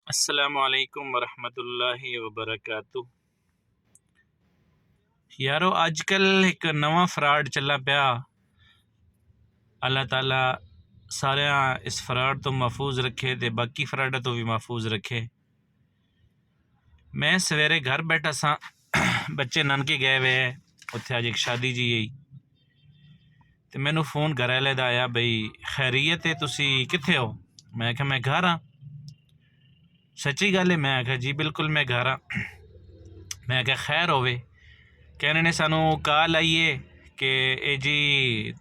अस्सलामुअलैकुम वरहमतुल्लाहि वबरकातुह। यारो अजकल एक नवा फ्रॉड चला पिया। अल्लाह ताला सारे इस फ्रॉड तो महफूज रखे तो बाकी फ्रॉड तो भी महफूज रखे। मैं सवेरे घर बैठा सा, बच्चे नानके गए हुए है, उत्थे अज एक शादी जी आई तो मैनू फोन घर वाले का आया, बई खैरियत है, तुसी कित्थे हो? मैं आख्या मैं घर हाँ। सच्ची गल है? मैं आख्या जी बिल्कुल मैं घर हाँ। मैं आख्या खैर होवे? कहने ने सानू कॉल आई है कि ए जी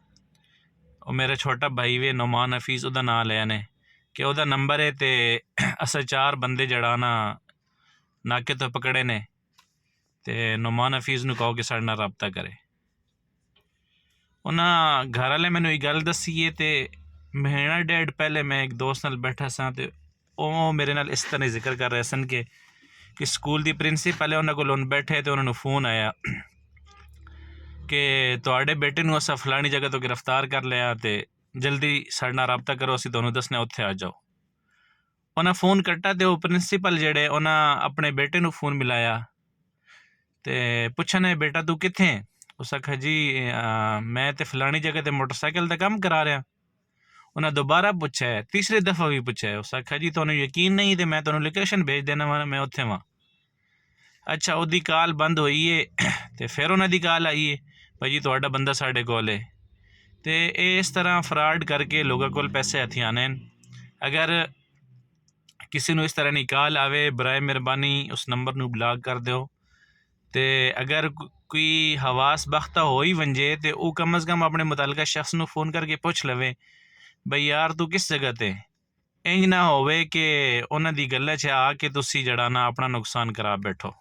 वो मेरा छोटा भाई वे नुमान हफीज़ उदा नाम लिया ने कि उदा नंबर है तो अस 4 बंदे जड़ा ना नाके तो पकड़े ने ते नुमान हफीज़ नू कहो कि साढ़े नाल रबता करे। उन्हें घर वाले मैनू ये गल दसी है तो महीना डेढ़ पहले मैं एक दोस्त नाल बैठा सा तो वो मेरे नाल इस तरह जिक्र कर रहे सन कि स्कूल की प्रिंसीपल है उन्होंने कोल बैठे तो उन्होंने फ़ोन आया कि तुहाडे बेटे नू असां फलानी जगह तो गिरफ्तार कर लिया तो जल्दी साढ़े नाल रबता करो, असीं तुहानूं दसने उत्थे आ जाओ। उन्हें फ़ोन कट्टा तो वो प्रिंसीपल जेड़े उन्हें अपने बेटे नू फ़ोन मिलाया तो पुछने बेटा तू कित्थे है? उस आख्या जी मैं तो फलानी जगह तो मोटरसाइकिल का काम करा रहा। उन्हें दोबारा पूछा है, तीसरी दफ़ा भी पूछा है। उस आख्या जी तुहानूं यकीन नहीं तो मैं तुहानूं लोकेशन भेज देना वा, मैं उत्थे वां। अच्छा उहदी कॉल बंद हुई है तो फिर उन्हों की कॉल आई है, भाई जी तुहाडा बंदा साढ़े कोल है। तो ये इस तरह फ्रॉड करके लोगों को पैसे हथी आने। अगर किसी नू इस तरह की कॉल आवे बराए मेहरबानी उस नंबर नू ब्लॉक कर दो। तो अगर कोई हवास बख्ता हो ही वंजे तो वह कम अज़ कम अपने मुतलका शख्स नू फ़ोन करके पुछ लवे, बई यार तू किस जगह ते। इंज ना होवे कि उन्हां दी गल्ला च आ के तुसी जड़ा ना अपना नुकसान करा बैठो।